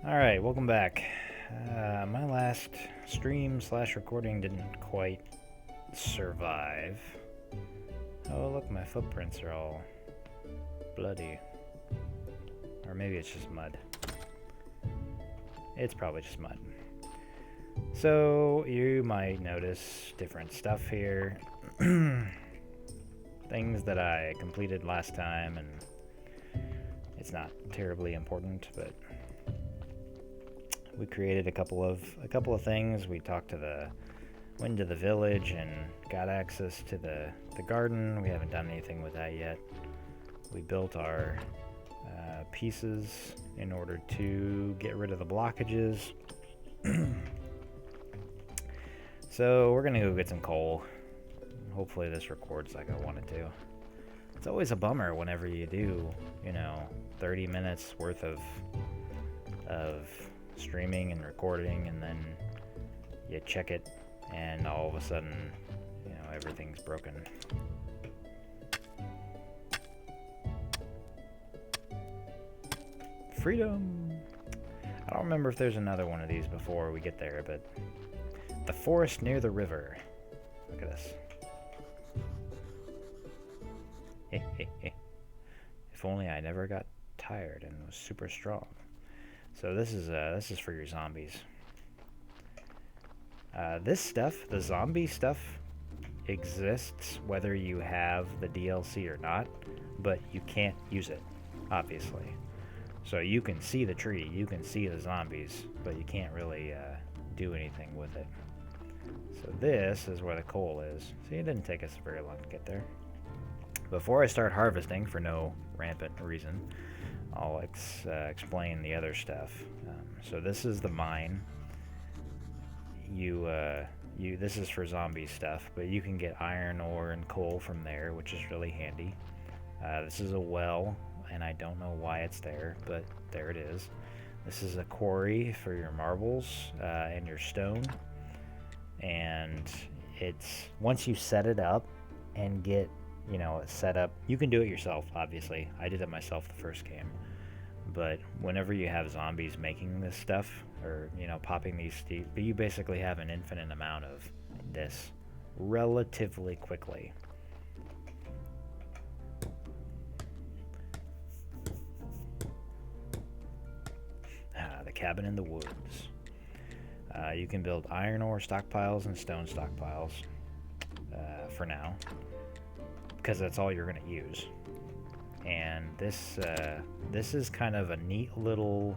Alright, welcome back. My last stream slash recording didn't quite survive. Oh, look, my footprints are all bloody. Or maybe it's just mud. It's probably just mud. So, you might notice different stuff here. Things that I completed last time, and it's not terribly important, but we created a couple of things. We went to the village and got access to the garden. We haven't done anything with that yet. We built our pieces in order to get rid of the blockages. So we're gonna go get some coal. Hopefully this records like I want it to. It's always a bummer whenever you do, 30 minutes worth of streaming and recording, and then you check it and all of a sudden everything's broken. Freedom. I don't remember if there's another one of these before we get there, but the forest near the river. Look at this. If only I never got tired and was super strong. So this is for your zombies. This stuff, the zombie stuff, exists whether you have the DLC or not, but you can't use it, obviously. So you can see the tree, you can see the zombies, but you can't really do anything with it. So this is where the coal is. See, it didn't take us very long to get there. Before I start harvesting, for no rampant reason, I'll explain the other stuff. So this is the mine. This is for zombie stuff, but you can get iron ore and coal from there, which is really handy. This is a well, and I don't know why it's there, but there it is. This is a quarry for your marbles and your stone, and it's once you set it up and get it set up, you can do it yourself. Obviously, I did it myself the first game. But whenever you have zombies making this stuff, or popping these, you basically have an infinite amount of this relatively quickly. The cabin in the woods. You can build iron ore stockpiles and stone stockpiles for now, because that's all you're going to use. And this is kind of a neat little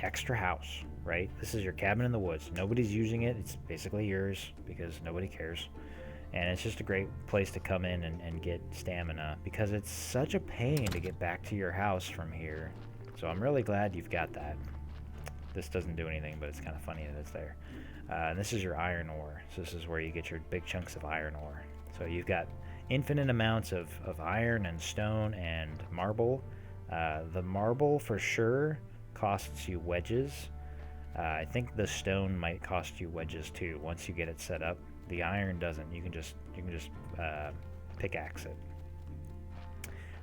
extra house, right? This is your cabin in the woods. Nobody's using it. It's basically yours because nobody cares. And it's just a great place to come in and get stamina, because it's such a pain to get back to your house from here. So I'm really glad you've got that. This doesn't do anything, but it's kind of funny that it's there. And this is your iron ore. So this is where you get your big chunks of iron ore. So you've got infinite amounts of iron and stone and marble. The marble for sure costs you wedges. I think the stone might cost you wedges too once you get it set up. The iron doesn't. You can just pickaxe it.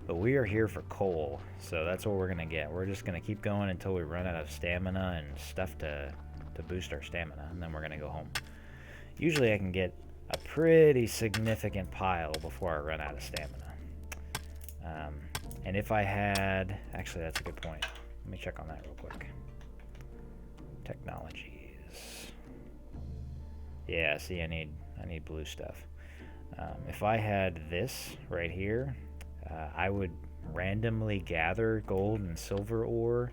But we are here for coal, so that's what we're gonna get. We're just gonna keep going until we run out of stamina and stuff to boost our stamina, and then we're gonna go home. Usually I can get a pretty significant pile before I run out of stamina. And if I had... Actually, that's a good point. Let me check on that real quick. Technologies. Yeah, see, I need blue stuff. If I had this right here, I would randomly gather gold and silver ore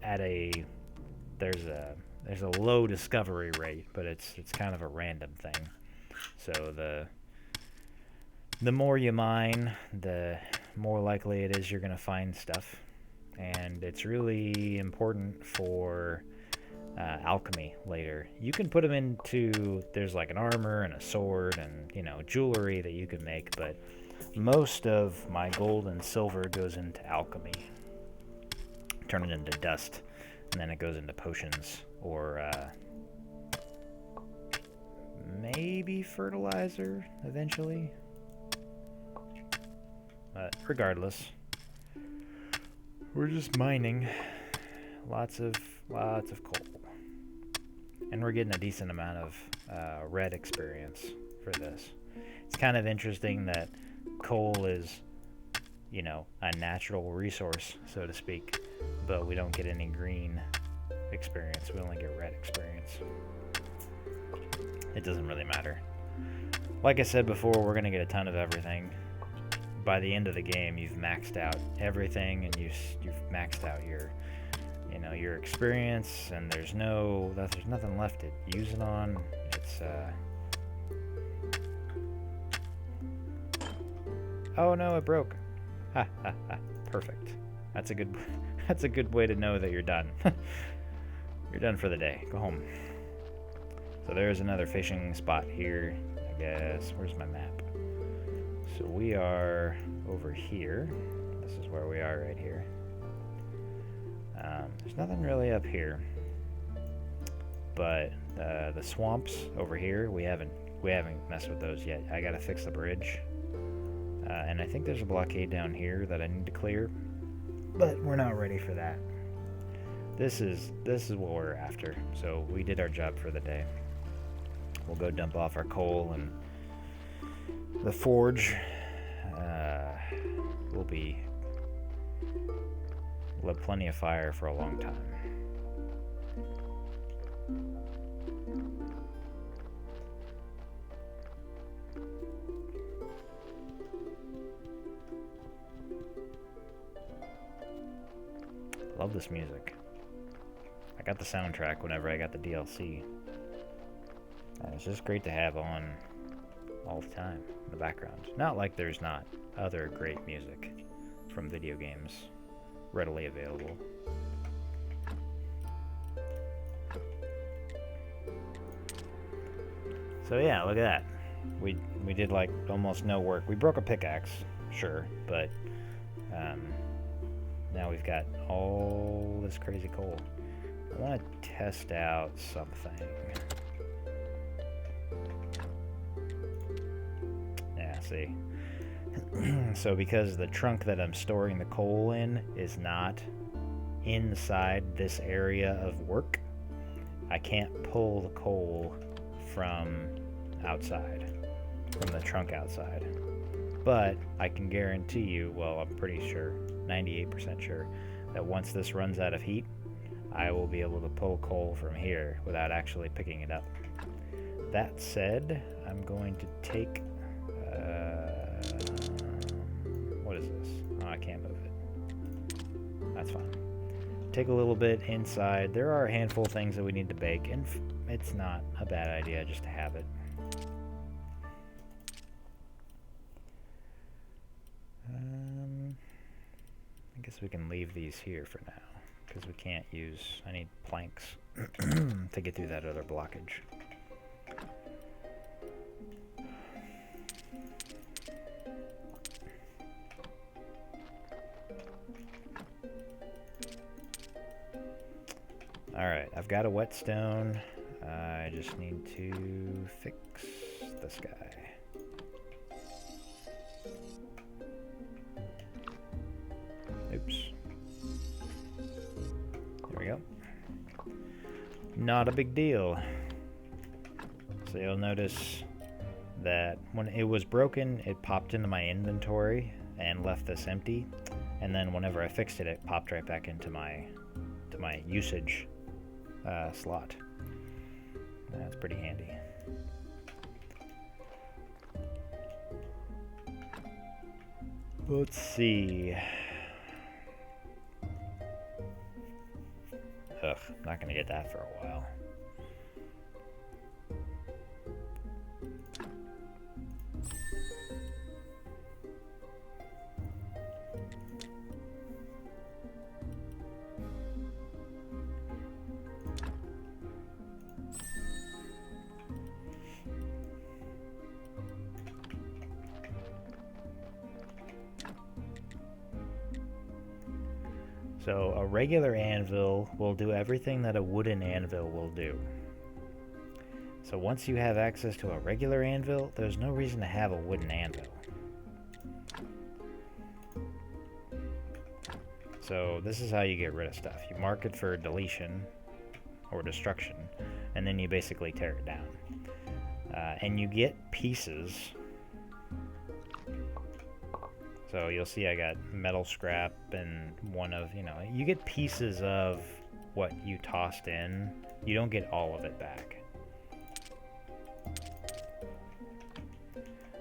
at a... There's a low discovery rate, but it's kind of a random thing. So the more you mine, the more likely it is you're going to find stuff. And it's really important for alchemy later. You can put them into... There's like an armor and a sword and, jewelry that you can make, but most of my gold and silver goes into alchemy. Turn it into dust, and then it goes into potions, or maybe fertilizer eventually. But regardless, We're just mining lots of coal. And we're getting a decent amount of red experience for this. It's kind of interesting that coal is, you know, a natural resource, so to speak, but we don't get any green experience. We only get red experience. It doesn't really matter. Like I said before, we're going to get a ton of everything. By the end of the game, you've maxed out everything, and you've maxed out your, you know, your experience, and there's nothing left to use it on. It's oh no, it broke. Ha ha ha. Perfect. That's a good way to know that you're done. You're done for the day. Go home. So there's another fishing spot here, I guess. Where's my map? So we are over here. This is where we are right here. There's nothing really up here, but the swamps over here, we haven't messed with those yet. I gotta fix the bridge, and I think there's a blockade down here that I need to clear, but we're not ready for that. This is what we're after. So we did our job for the day. We'll go dump off our coal, and the forge we'll have plenty of fire for a long time. Love this music. I got the soundtrack whenever I got the DLC. It's just great to have on all the time in the background. Not like there's not other great music from video games readily available. So yeah, look at that. We did like almost no work. We broke a pickaxe, sure, but now we've got all this crazy coal. I want to test out something. Yeah, see. So because the trunk that I'm storing the coal in is not inside this area of work, I can't pull the coal from outside, from the trunk outside. But I can guarantee you, well, I'm pretty sure, 98% sure, that once this runs out of heat, I will be able to pull coal from here without actually picking it up. That said, I'm going to take... what is this? Oh, I can't move it. That's fine. Take a little bit inside. There are a handful of things that we need to bake, and it's not a bad idea just to have it. I guess we can leave these here for now, because we can't use... I need planks to get through that other blockage. Alright, I've got a whetstone. I just need to fix this guy. Oops. There we go. Not a big deal. So you'll notice that when it was broken, it popped into my inventory and left this empty. And then whenever I fixed it, it popped right back into my usage slot. That's pretty handy. Let's see. Ugh, not gonna get that for a while. So a regular anvil will do everything that a wooden anvil will do. So once you have access to a regular anvil, there's no reason to have a wooden anvil. So this is how you get rid of stuff. You mark it for deletion or destruction, and then you basically tear it down. And you get pieces. So you'll see I got metal scrap and one of, you get pieces of what you tossed in. You don't get all of it back,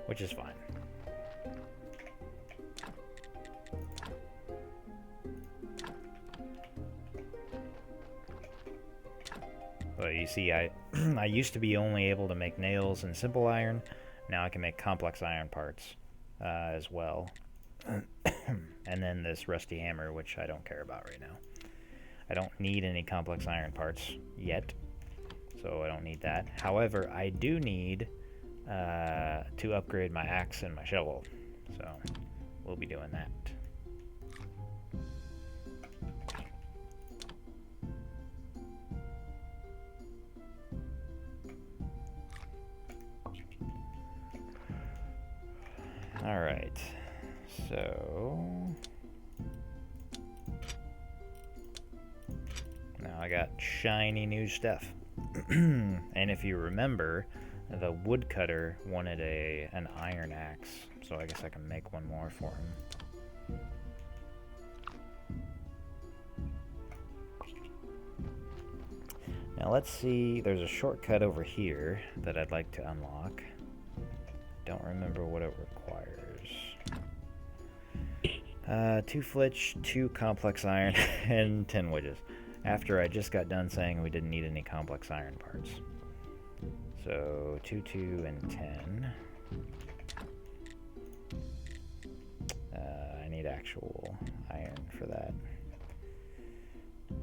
which is fine. But you see, I used to be only able to make nails and simple iron. Now I can make complex iron parts as well. And then this rusty hammer, which I don't care about right now. I don't need any complex iron parts yet, so I don't need that. However, I do need to upgrade my axe and my shovel, so we'll be doing that. Alright, so now I got shiny new stuff. And if you remember, the woodcutter wanted an iron axe, so I guess I can make one more for him. Now let's see, there's a shortcut over here that I'd like to unlock. Don't remember what it requires. 2 flitch, 2 complex iron, and 10 wedges. After I just got done saying we didn't need any complex iron parts. So 2, 2, and 10. I need actual iron for that.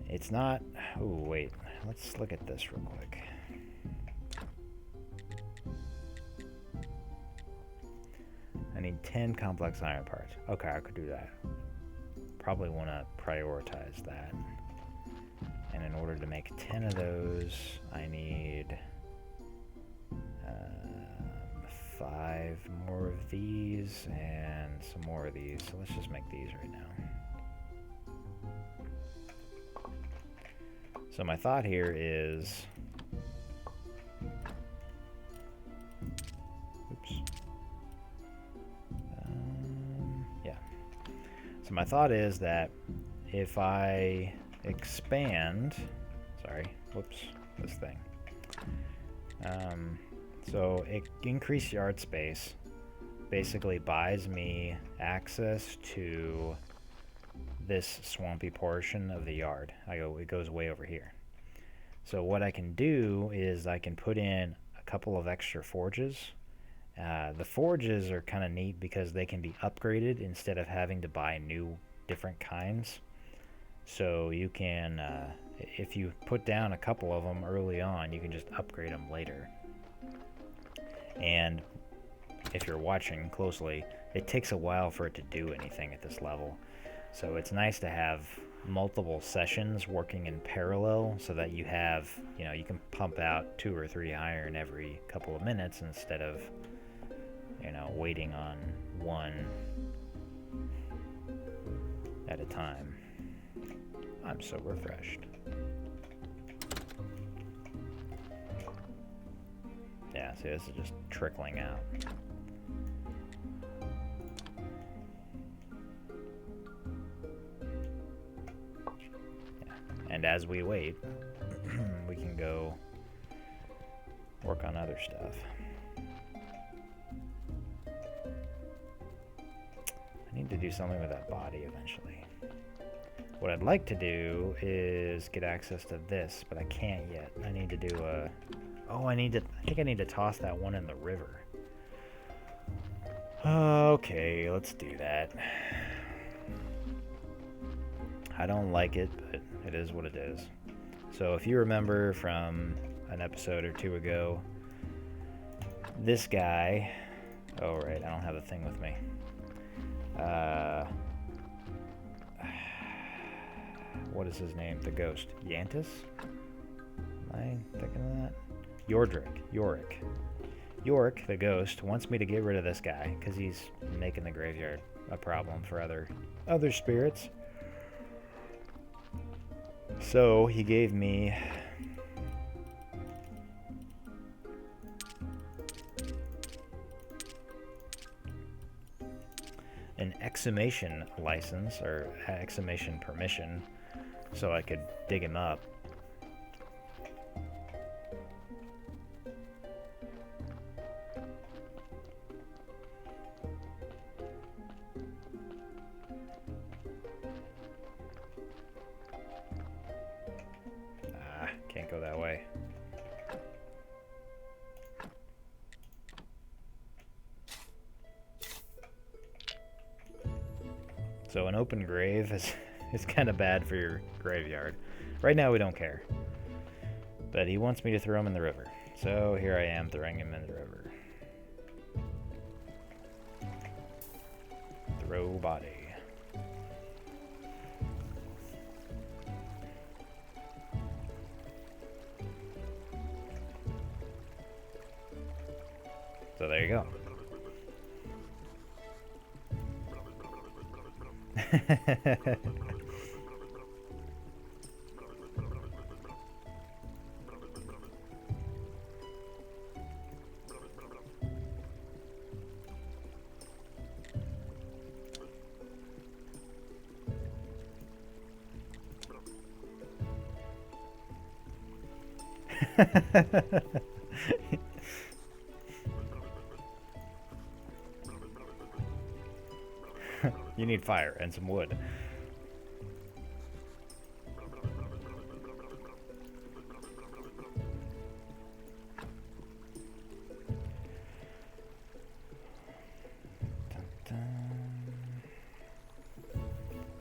It's not... Oh, wait. Let's look at this real quick. I need 10 complex iron parts. Okay, I could do that. Probably want to prioritize that. And in order to make 10 of those, I need 5 more of these and some more of these. So let's just make these right now. So my thought here is... Oops. Yeah. So my thought is that if I expand... Sorry. Whoops. This thing. So it increased yard space basically buys me access to this swampy portion of the yard. It goes way over here. So what I can do is I can put in a couple of extra forges. The forges are kind of neat because they can be upgraded instead of having to buy new different kinds. So you can, if you put down a couple of them early on, you can just upgrade them later. And if you're watching closely, it takes a while for it to do anything at this level. So it's nice to have multiple sessions working in parallel so that you have, you can pump out 2 or 3 iron every couple of minutes instead of, waiting on one at a time. I'm so refreshed. Yeah, see, this is just trickling out. Yeah. And as we wait, we can go work on other stuff. I need to do something with that body eventually. What I'd like to do is get access to this, but I can't yet. I need to do a... Oh, I think I need to toss that one in the river. Okay, let's do that. I don't like it, but it is what it is. So if you remember from an episode or 2 ago, this guy... Oh, right, I don't have the thing with me. What is his name? The ghost. Yantis? Am I thinking of that? Yorick. Yorick, the ghost, wants me to get rid of this guy because he's making the graveyard a problem for other spirits. So he gave me an exhumation license, or exhumation permission, so I could dig him up. Can't go that way. So an open grave is kind of bad for your graveyard. Right now we don't care. But he wants me to throw him in the river. So here I am throwing him in the river. Throw body. So there you go. You need fire and some wood.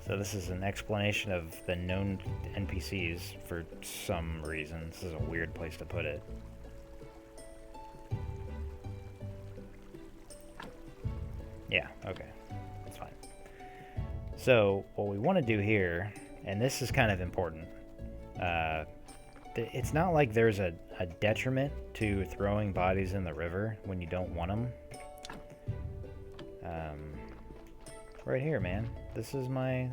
So this is an explanation of the known NPCs for some reason. This is a weird place to put it. Yeah, okay. That's fine. So what we want to do here, and this is kind of important, it's not like there's a detriment to throwing bodies in the river when you don't want them. Right here, man. This is my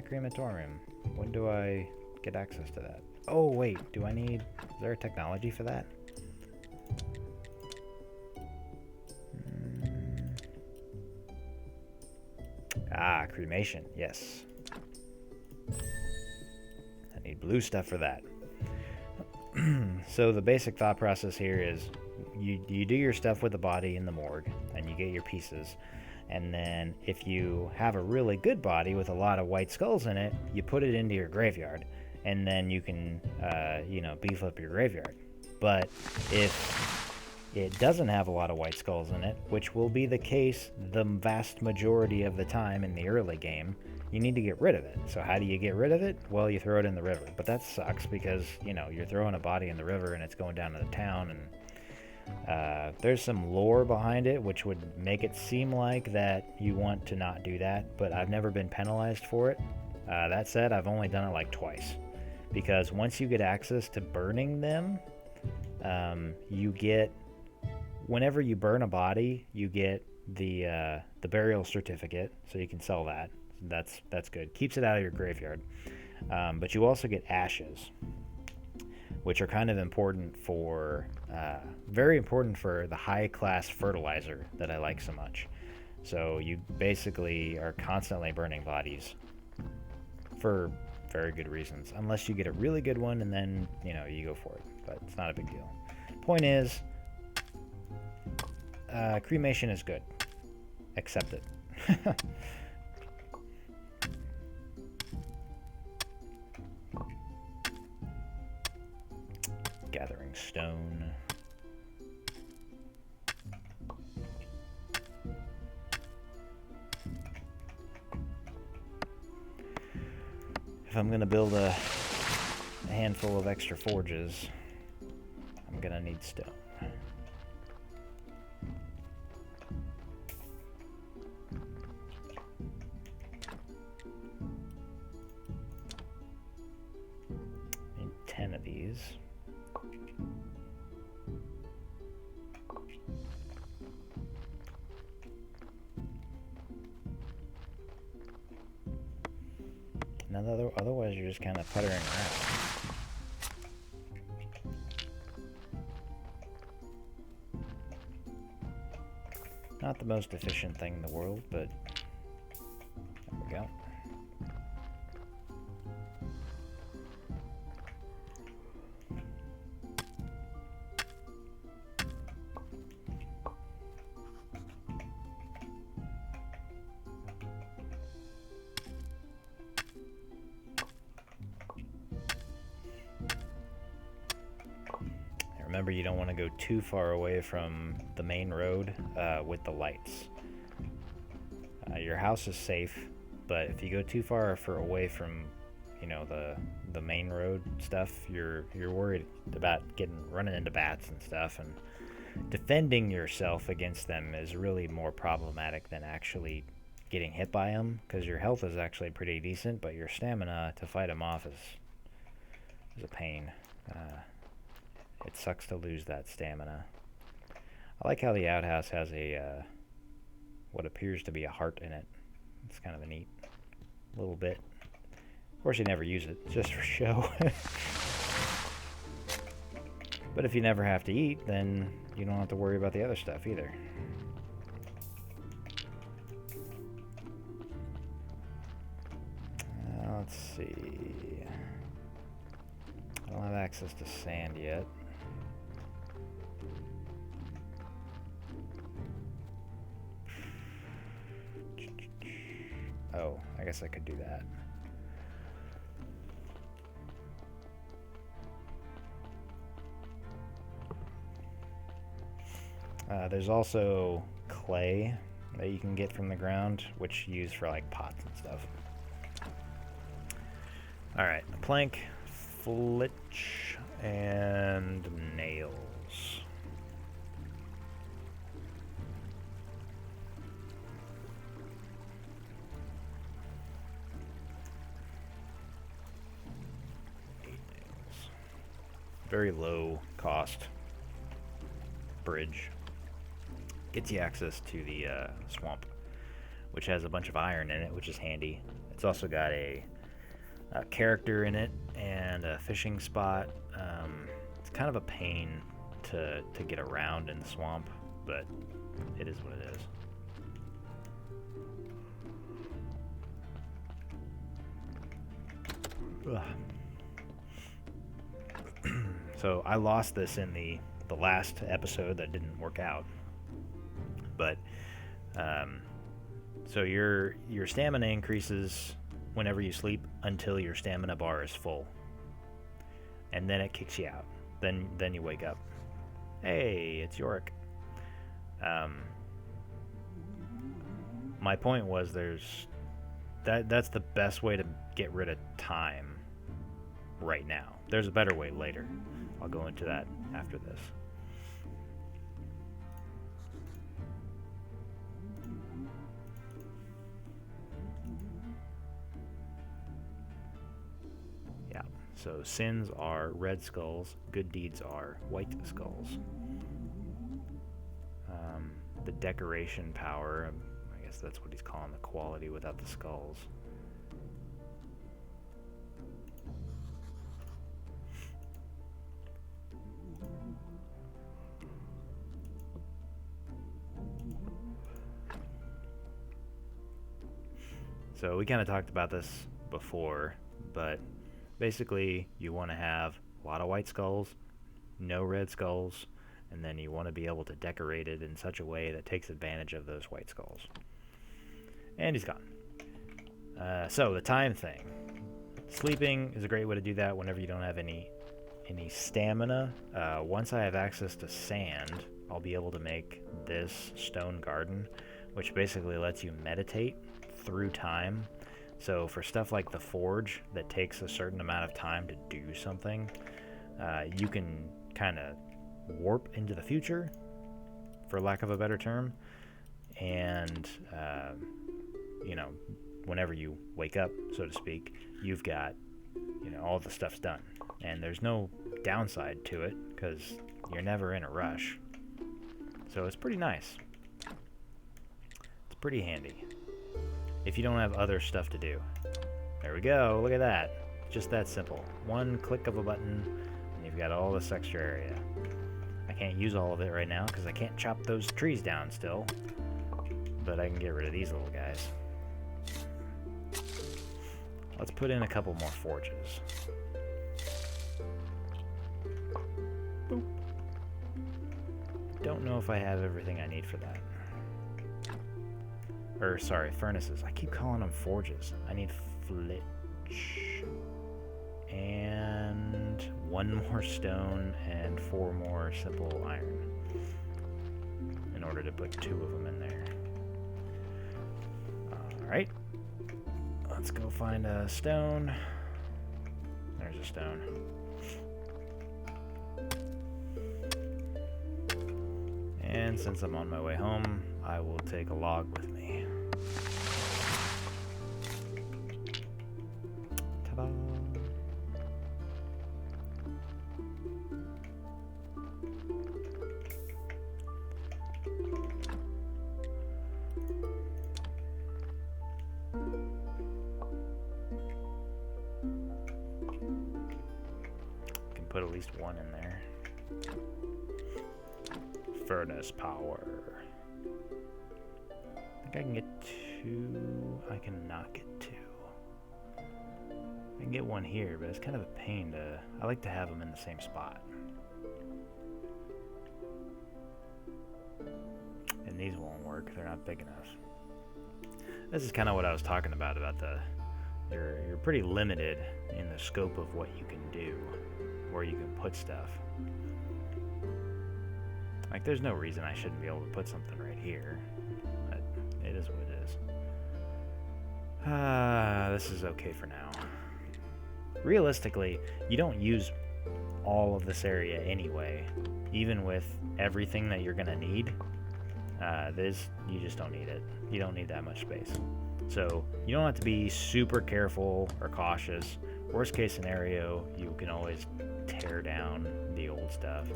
crematorium. When do I get access to that? Oh wait, is there a technology for that? Cremation, yes. I need blue stuff for that. So the basic thought process here is you do your stuff with the body in the morgue and you get your pieces. And then if you have a really good body with a lot of white skulls in it, you put it into your graveyard. And then you can, beef up your graveyard. But if it doesn't have a lot of white skulls in it, which will be the case the vast majority of the time in the early game, you need to get rid of it. So how do you get rid of it? Well, you throw it in the river. But that sucks because, you're throwing a body in the river and it's going down to the town, and there's some lore behind it which would make it seem like that you want to not do that, but I've never been penalized for it. That said, I've only done it like twice, because once you get access to burning them, you get, whenever you burn a body, you get the burial certificate, so you can sell that. That's good. Keeps it out of your graveyard. But you also get ashes, which are kind of important for, very important for the high-class fertilizer that I like so much. So you basically are constantly burning bodies for very good reasons, unless you get a really good one and then, you go for it. But it's not a big deal. Point is, cremation is good. Accept it. Gathering stone. If I'm gonna build a handful of extra forges, I'm gonna need stone. Need 10 of these. Otherwise, you're just kind of puttering around. Not the most efficient thing in the world, but there we go. Remember, you don't want to go too far away from the main road with the lights. Your house is safe, but if you go too far away from, you know, the main road stuff, you're worried about running into bats and stuff, and defending yourself against them is really more problematic than actually getting hit by them, because your health is actually pretty decent, but your stamina to fight them off is a pain. It sucks to lose that stamina. I like how the outhouse has a what appears to be a heart in it. It's kind of a neat little bit. Of course, you never use it, just for show. But if you never have to eat, then you don't have to worry about the other stuff either. Let's see. I don't have access to sand yet. Oh, I guess I could do that. There's also clay that you can get from the ground, which you use for like pots and stuff. Alright, a plank, flitch, and nails. Very low cost bridge. Gets you access to the swamp, which has a bunch of iron in it, which is handy. It's also got a character in it and a fishing spot. It's kind of a pain to get around in the swamp, but it is what it is. Ugh. So I lost this in the last episode that didn't work out. But so your stamina increases whenever you sleep until your stamina bar is full, and then it kicks you out. Then you wake up. Hey, it's Yorick. My point was that's the best way to get rid of time right now. There's a better way later. I'll go into that after this. Yeah, so sins are red skulls, good deeds are white skulls. The decoration power, I guess that's what he's calling the quality without the skulls. So we kind of talked about this before, but basically you want to have a lot of white skulls, no red skulls, and then you want to be able to decorate it in such a way that takes advantage of those white skulls. And he's gone. So the time thing. Sleeping is a great way to do that whenever you don't have any stamina. Once I have access to sand, I'll be able to make this stone garden, which basically lets you meditate through time. So for stuff like the forge that takes a certain amount of time to do something, you can kind of warp into the future, for lack of a better term, and whenever you wake up, so to speak, you've got all the stuff's done, and there's no downside to it because you're never in a rush. So it's pretty nice. It's pretty handy if you don't have other stuff to do. There we go. Look at that. Just that simple. One click of a button, and you've got all this extra area. I can't use all of it right now because I can't chop those trees down still. But I can get rid of these little guys. Let's put in a couple more forges. Boop. Don't know if I have everything I need for that. Or, sorry, furnaces. I keep calling them forges. I need flitch. And 1 more stone and 4 more simple iron. In order to put 2 of them in there. Alright. Let's go find a stone. There's a stone. And since I'm on my way home, I will take a log with me. Ta-da! Can put at least 1 in there. Furnace power. I think I can get 2. I cannot get 2. I can get 1 here, but it's kind of a pain to... I like to have them in the same spot. And these won't work. They're not big enough. This is kind of what I was talking about the... You're pretty limited in the scope of what you can do, where you can put stuff. Like, there's no reason I shouldn't be able to put something right here. But it is what it is. This is okay for now. Realistically, you don't use all of this area anyway. Even with everything that you're going to need, you just don't need it. You don't need that much space. So, you don't have to be super careful or cautious. Worst case scenario, you can always tear down the old stuff.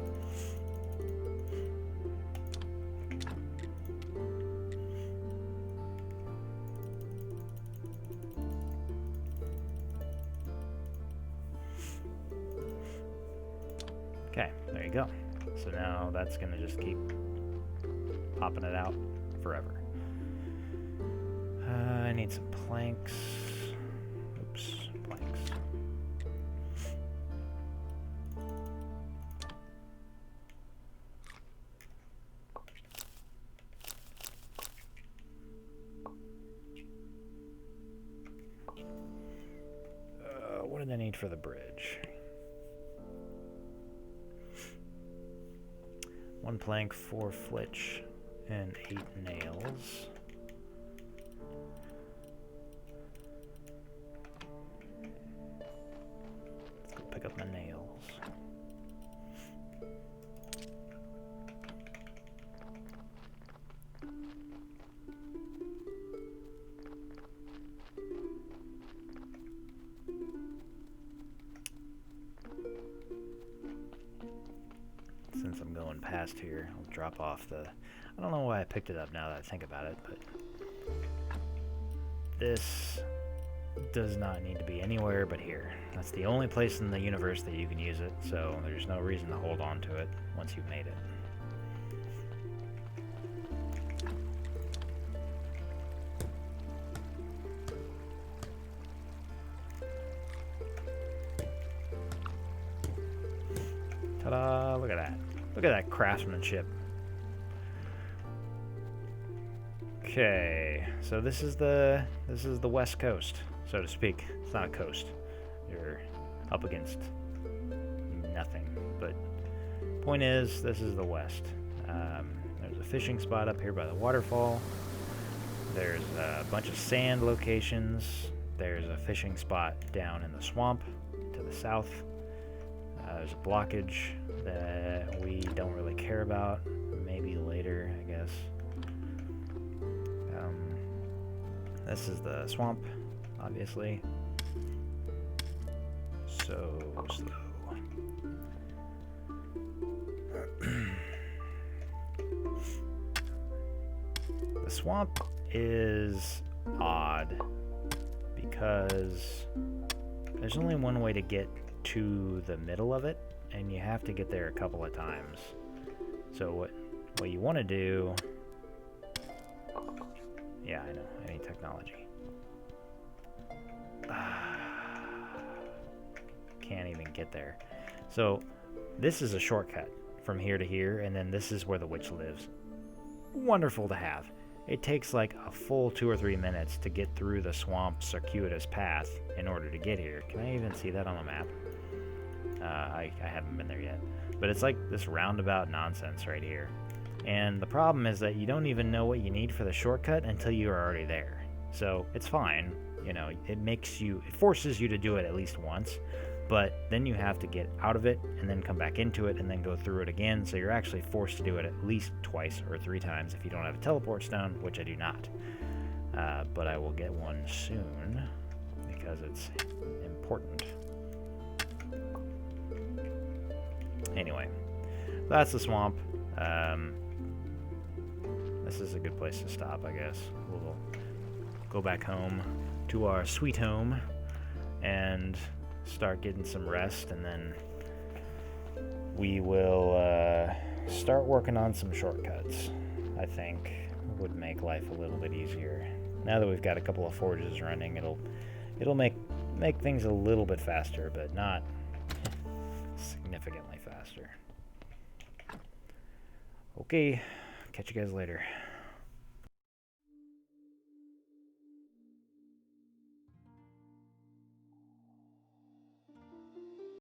Okay, there you go. So now that's going to just keep popping it out forever. I need some planks. Oops, planks. What did I need for the bridge? 1 plank, 4 flitch, and 8 nails. Let's go pick up my nails. Since I'm going past here, I'll drop off the... I don't know why I picked it up now that I think about it, but... This does not need to be anywhere but here. That's the only place in the universe that you can use it, so there's no reason to hold on to it once you've made it. Ta-da! Look at that. Look at that craftsmanship. Okay, so this is the West Coast, so to speak. It's not a coast. You're up against nothing. But point is, this is the West. There's a fishing spot up here by the waterfall. There's a bunch of sand locations. There's a fishing spot down in the swamp to the south. There's a blockage that we don't really care about. Maybe later, I guess. This is the swamp, obviously. So slow. The swamp is odd. because there's only one way to get to the middle of it, and you have to get there a couple of times. So what you want to do... Yeah, I know. I need technology. Can't even get there. So this is a shortcut from here to here, and then this is where the witch lives. Wonderful to have. It takes like a full 2 or 3 minutes to get through the swamp circuitous path in order to get here. Can I even see that on the map? I haven't been there yet. But it's like this roundabout nonsense right here. And the problem is that you don't even know what you need for the shortcut until you are already there. So it's fine. You know, it forces you to do it at least once. But then you have to get out of it and then come back into it and then go through it again. So you're actually forced to do it at least twice or 3 times if you don't have a teleport stone, which I do not. But I will get one soon because it's important. Anyway, that's the swamp. This is a good place to stop, I guess. We'll go back home to our sweet home and start getting some rest, and then we will start working on some shortcuts. I think would make life a little bit easier. Now that we've got a couple of forges running, it'll make things a little bit faster, but not significantly faster. Okay, catch you guys later.